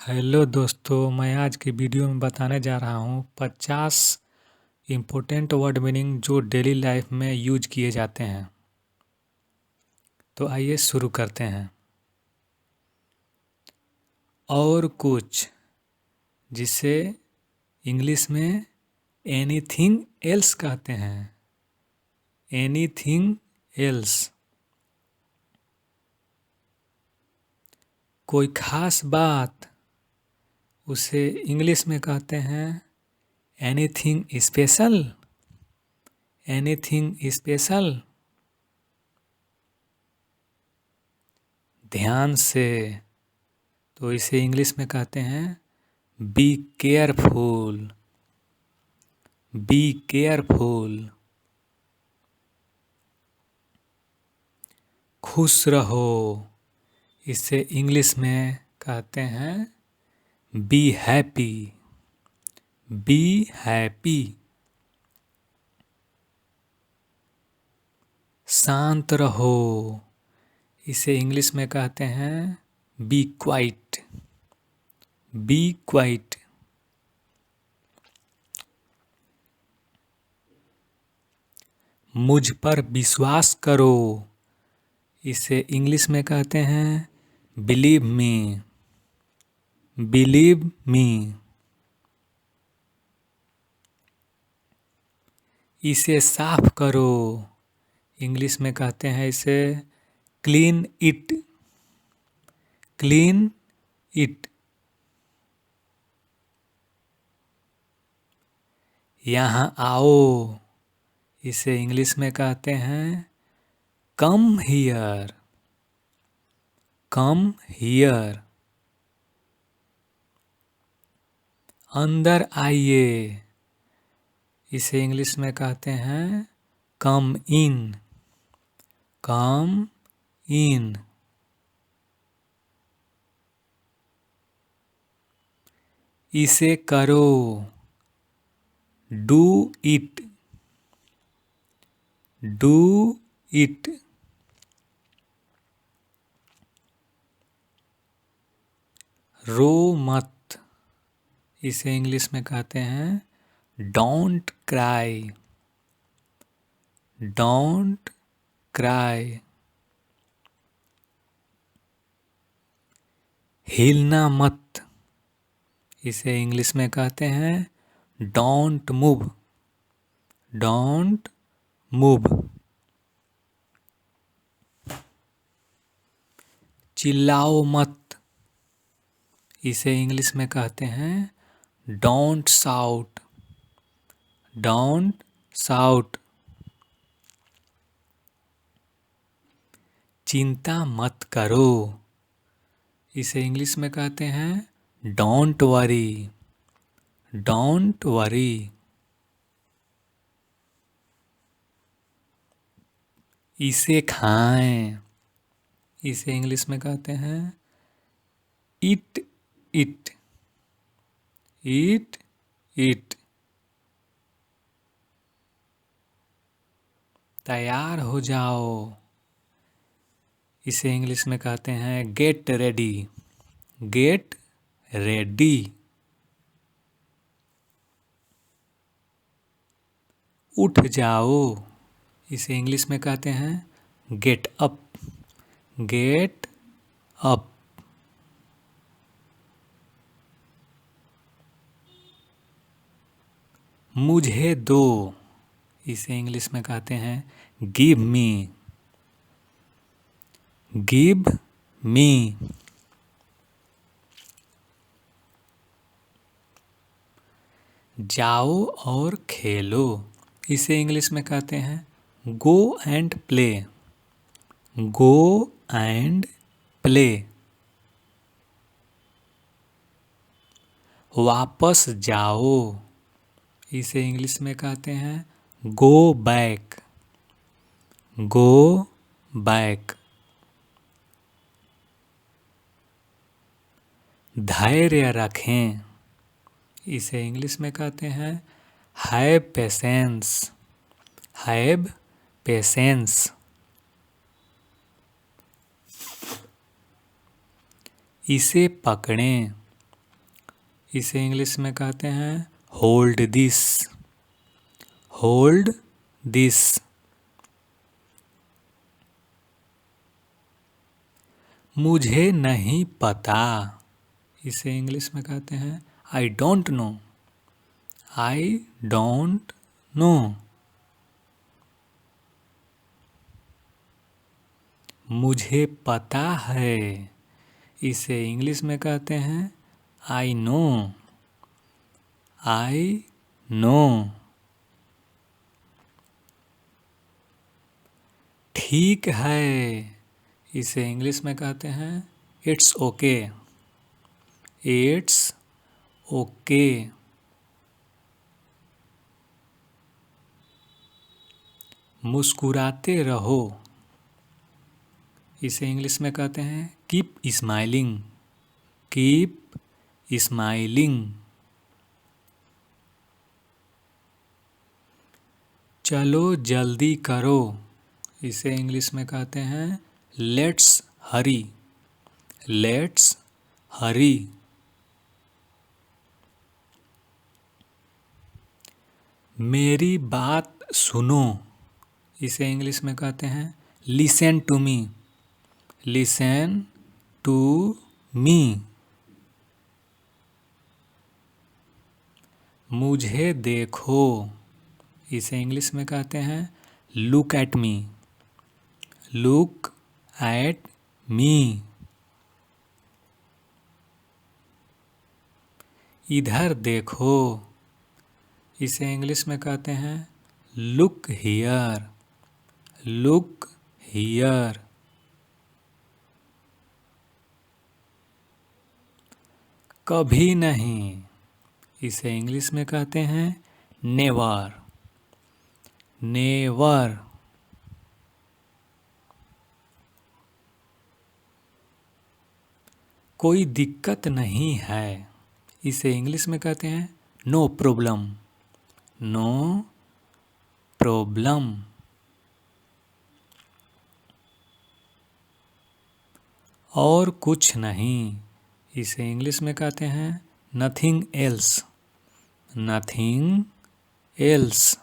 Hello दोस्तों, मैं आज की वीडियो में बताने जा रहा हूँ 50 इम्पोर्टेंट वर्ड मीनिंग जो डेली लाइफ में यूज किए जाते हैं। तो आइए शुरू करते हैं। और कुछ, जिसे इंग्लिश में एनीथिंग एल्स कहते हैं। Anything else. कोई खास बात, उसे इंग्लिश में कहते हैं एनीथिंग स्पेशल। Anything special. ध्यान से, तो इसे इंग्लिश में कहते हैं बी केयरफुल। Be careful. खुश रहो, इसे इंग्लिश में कहते हैं बी हैप्पी। Be happy. शांत रहो, इसे इंग्लिश में कहते हैं बी क्वाइट। B quite. मुझ पर विश्वास करो, इसे इंग्लिश में कहते हैं बिलीव मी। Believe me. इसे साफ करो, इंग्लिश में कहते हैं इसे क्लीन इट। Clean it. यहाँ आओ, इसे इंग्लिश में कहते हैं कम हियर। Come here. अंदर आइए, इसे इंग्लिश में कहते हैं कम इन। कम इन। इसे करो, डू इट। Do it. रो मत, इसे इंग्लिश में कहते हैं डोंट क्राई। Don't cry. हिलना मत, इसे इंग्लिश में कहते हैं डोंट मूव। Don't move. चिल्लाओ मत, इसे इंग्लिश में कहते हैं डोंट शाउट। Don't shout. चिंता मत करो, इसे इंग्लिश में कहते हैं डोंट वरी। Don't worry. इसे खाएं, इसे इंग्लिश में कहते हैं ईट इट। Eat it. तैयार हो जाओ, इसे इंग्लिश में कहते हैं गेट रेडी। Get ready. उठ जाओ, इसे इंग्लिश में कहते हैं गेट अप। Get up. मुझे दो, इसे इंग्लिश में कहते हैं गिव मी। Give me. जाओ और खेलो, इसे इंग्लिश में कहते हैं go and play. Go and play. वापस जाओ, इसे इंग्लिश में कहते हैं गो बैक। Go back. धैर्य रखें, इसे इंग्लिश में कहते हैं हैव पेशेंस। Have patience. इसे पकड़ें, इसे इंग्लिश में कहते हैं होल्ड दिस। Hold this. मुझे नहीं पता, इसे इंग्लिश में कहते हैं I don't know. I don't know. मुझे पता है, इसे इंग्लिश में कहते हैं आई नो। I know. ठीक है, इसे इंग्लिश में कहते हैं इट्स ओके। It's okay. मुस्कुराते रहो, इसे इंग्लिश में कहते हैं कीप स्माइलिंग। Keep smiling. चलो जल्दी करो, इसे इंग्लिश में कहते हैं लेट्स हरी। लेट्स हरी। मेरी बात सुनो, इसे इंग्लिश में कहते हैं listen to me. Listen to me. मुझे देखो, इसे इंग्लिश में कहते हैं look at me. Look at me. इधर देखो, इसे इंग्लिश में कहते हैं लुक हियर। Look here. कभी नहीं, इसे इंग्लिश में कहते हैं नेवर। नेवर। कोई दिक्कत नहीं है, इसे इंग्लिश में कहते हैं नो प्रॉब्लम। No problem. और कुछ नहीं, इसे इंग्लिश में कहते हैं नथिंग एल्स। Nothing else.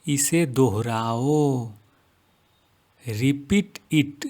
इसे दोहराओ, repeat it.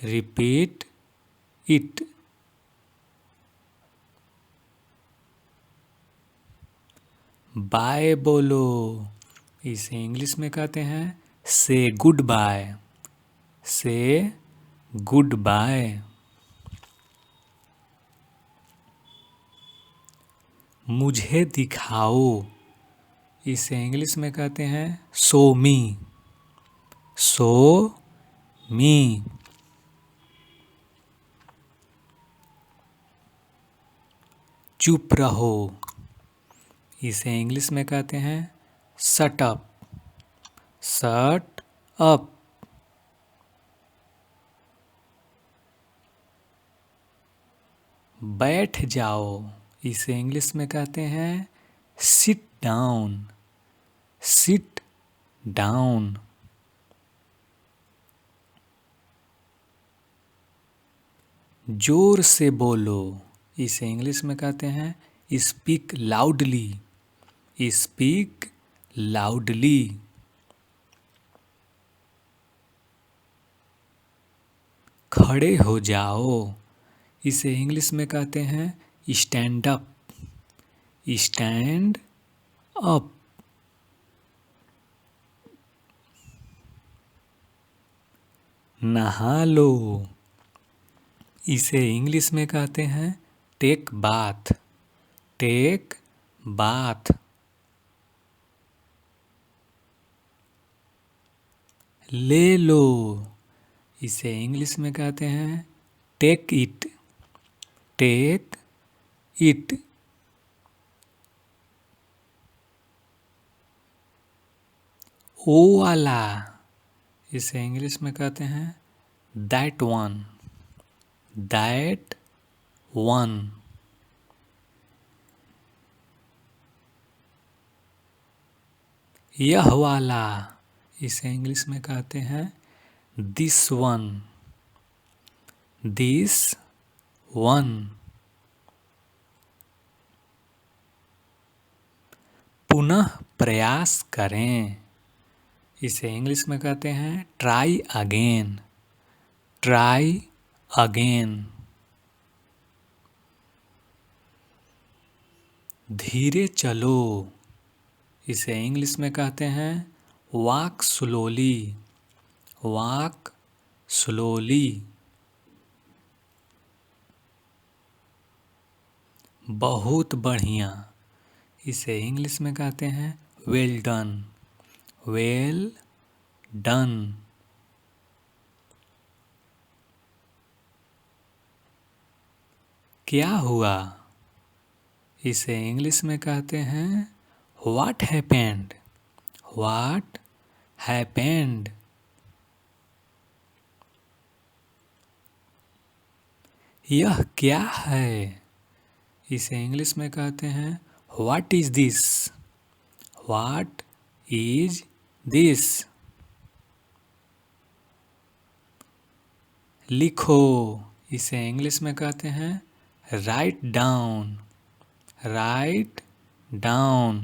Repeat it. Bye बोलो, इसे इंग्लिश में कहते हैं say goodbye. Say goodbye. मुझे दिखाओ, इसे इंग्लिश में कहते हैं शो मी। शो मी। चुप रहो, इसे इंग्लिश में कहते हैं शट अप। Shut up. बैठ जाओ, इसे इंग्लिश में कहते हैं सिट डाउन। Sit down. जोर से बोलो, इसे इंग्लिश में कहते हैं स्पीक लाउडली। Speak loudly. खड़े हो जाओ, इसे इंग्लिश में कहते हैं स्टैंड अप। Stand up. नहा लो, इसे इंग्लिश में कहते हैं टेक बाथ। Take bath. ले लो, इसे इंग्लिश में कहते हैं टेक इट। Take it. ओ वाला, इसे इंग्लिश में कहते हैं दैट वन। That one. यह वाला, इसे इंग्लिश में कहते हैं दिस वन। This one. पुनः प्रयास करें, इसे इंग्लिश में कहते हैं ट्राई अगेन। Try again. धीरे चलो, इसे इंग्लिश में कहते हैं वॉक स्लोली। Walk slowly. बहुत बढ़िया, इसे इंग्लिश में कहते हैं वेल डन। Well done. क्या हुआ, इसे इंग्लिश में कहते हैं व्हाट हैपेंड। What happened. यह क्या है, इसे इंग्लिश में कहते हैं what is this. What is this. लिखो, इसे इंग्लिश में कहते हैं राइट डाउन। Write down.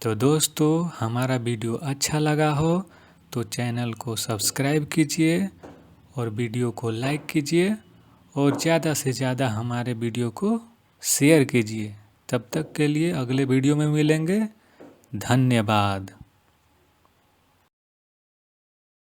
तो दोस्तों, हमारा वीडियो अच्छा लगा हो तो चैनल को सब्सक्राइब कीजिए और वीडियो को लाइक कीजिए और ज़्यादा से ज़्यादा हमारे वीडियो को शेयर कीजिए। तब तक के लिए अगले वीडियो में मिलेंगे। धन्यवाद।